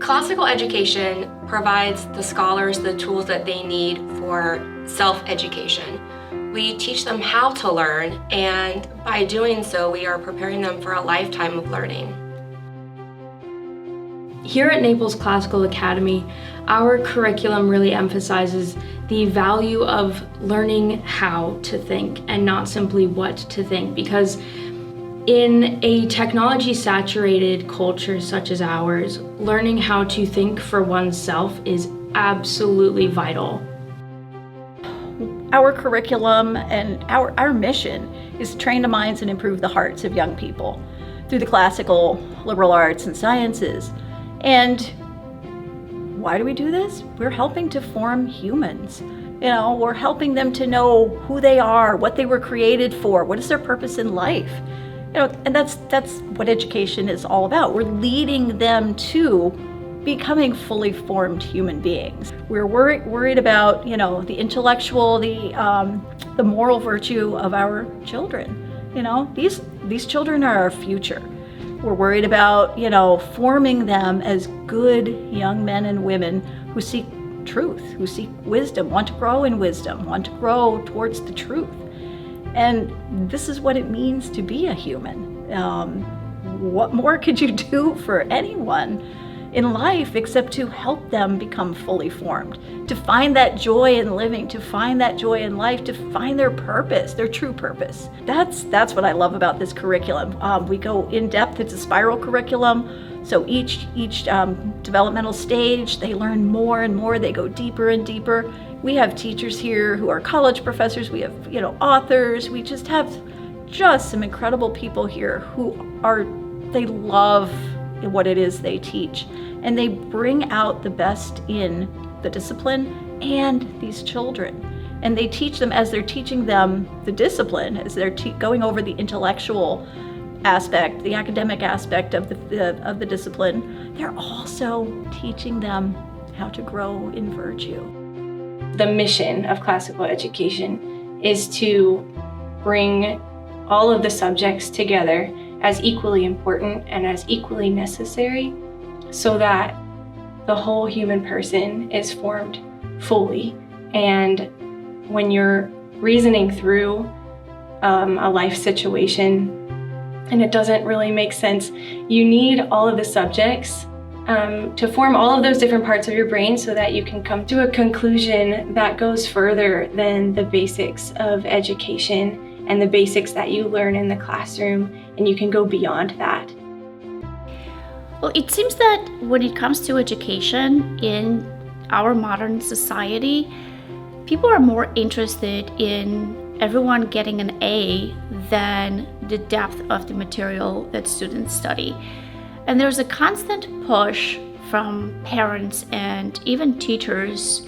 Classical education provides the scholars the tools that they need for self-education. We teach them how to learn, and by doing so, we are preparing them for a lifetime of learning. Here at Naples Classical Academy, our curriculum really emphasizes the value of learning how to think and not simply what to think, because in a technology-saturated culture such as ours, learning how to think for oneself is absolutely vital. Our curriculum and our mission is to train the minds and improve the hearts of young people through the classical, liberal arts, and sciences. And why do we do this? We're helping to form humans. We're helping them to know who they are, what they were created for, what is their purpose in life. And that's what education is all about. We're leading them to becoming fully formed human beings. We're worried about, the intellectual, the moral virtue of our children. These children are our future. We're worried about, forming them as good young men and women who seek truth, who seek wisdom, want to grow in wisdom, want to grow towards the truth. And this is what it means to be a human. What more could you do for anyone in life except to help them become fully formed, to find that joy in living, to find that joy in life, to find their purpose, their true purpose. That's what I love about this curriculum. We go in depth. It's a spiral curriculum. So each developmental stage, they learn more and more. They go deeper and deeper. We have teachers here who are college professors. We have, authors. We just have some incredible people here they love what it is they teach. And they bring out the best in the discipline and these children. And they teach them, as they're teaching them the discipline, as they're going over the intellectual aspect, the academic aspect of the discipline, they're also teaching them how to grow in virtue. The mission of classical education is to bring all of the subjects together as equally important and as equally necessary, so that the whole human person is formed fully. And when you're reasoning through a life situation and it doesn't really make sense, you need all of the subjects to form all of those different parts of your brain so that you can come to a conclusion that goes further than the basics of education and the basics that you learn in the classroom, and you can go beyond that. Well, it seems that when it comes to education in our modern society, people are more interested in everyone getting an A than the depth of the material that students study. And there's a constant push from parents and even teachers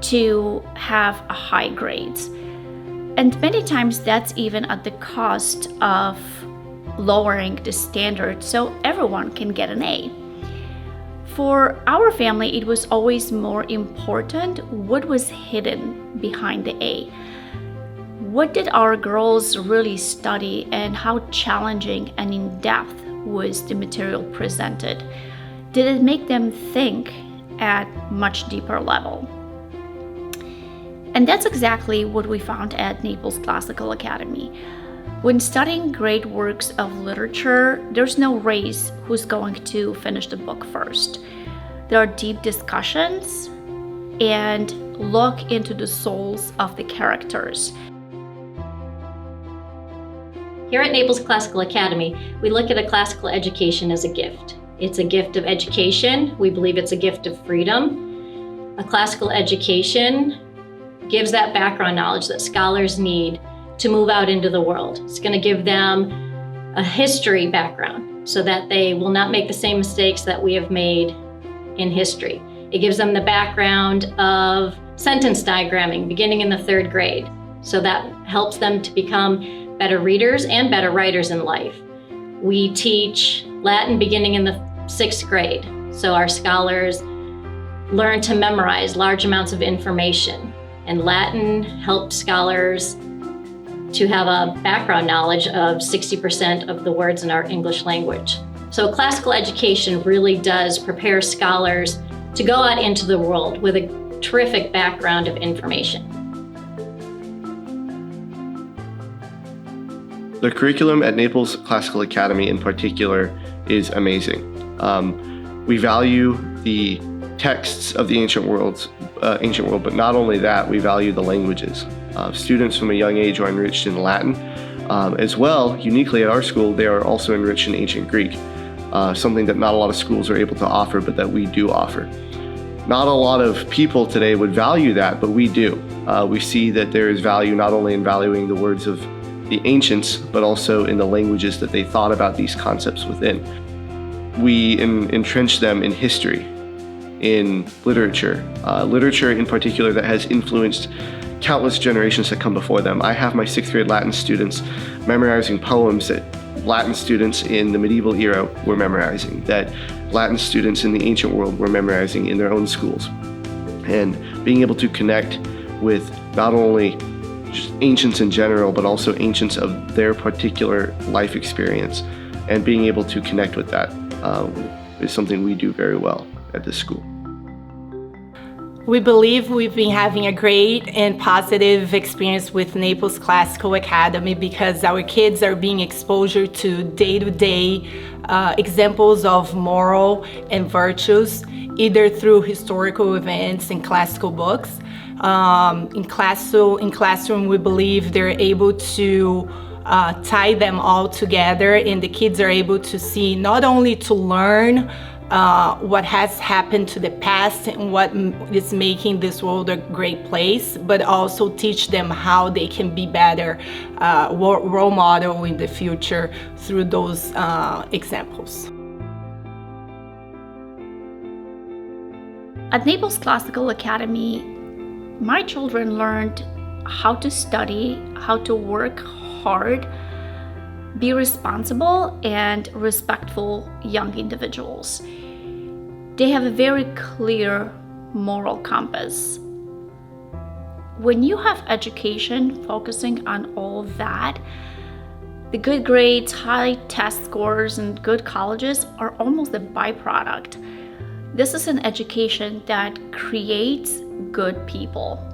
to have high grades. And many times that's even at the cost of lowering the standard so everyone can get an A. For our family, it was always more important what was hidden behind the A. What did our girls really study, and how challenging and in-depth was the material presented? Did it make them think at much deeper level? And that's exactly what we found at Naples Classical Academy. When studying great works of literature, there's no race who's going to finish the book first. There are deep discussions and look into the souls of the characters. Here at Naples Classical Academy, we look at a classical education as a gift. It's a gift of education. We believe it's a gift of freedom. A classical education gives that background knowledge that scholars need to move out into the world. It's going to give them a history background so that they will not make the same mistakes that we have made in history. It gives them the background of sentence diagramming beginning in the 3rd grade. So that helps them to become better readers and better writers in life. We teach Latin beginning in the 6th grade. So our scholars learn to memorize large amounts of information. And Latin helps scholars to have a background knowledge of 60% of the words in our English language. So classical education really does prepare scholars to go out into the world with a terrific background of information. The curriculum at Naples Classical Academy in particular is amazing. We value the texts of the ancient world, but not only that, we value the languages. Students from a young age are enriched in Latin. As well, uniquely at our school, they are also enriched in ancient Greek, something that not a lot of schools are able to offer, but that we do offer. Not a lot of people today would value that, but we do. We see that there is value not only in valuing the words of the ancients, but also in the languages that they thought about these concepts within. We entrench them in history, in literature, literature in particular that has influenced countless generations that come before them. I have my 6th grade Latin students memorizing poems that Latin students in the medieval era were memorizing, that Latin students in the ancient world were memorizing in their own schools. And being able to connect with not only just ancients in general, but also ancients of their particular life experience, and being able to connect with that is something we do very well at this school. We believe we've been having a great and positive experience with Naples Classical Academy because our kids are being exposed to day-to-day examples of moral and virtues, either through historical events and classical books. In classroom, we believe they're able to tie them all together, and the kids are able to see not only to learn what has happened to the past and what is making this world a great place, but also teach them how they can be better role model in the future through those examples. At Naples Classical Academy, my children learned how to study, how to work hard, be responsible and respectful young individuals. They have a very clear moral compass. When you have education focusing on all that, the good grades, high test scores, and good colleges are almost a byproduct. This is an education that creates good people.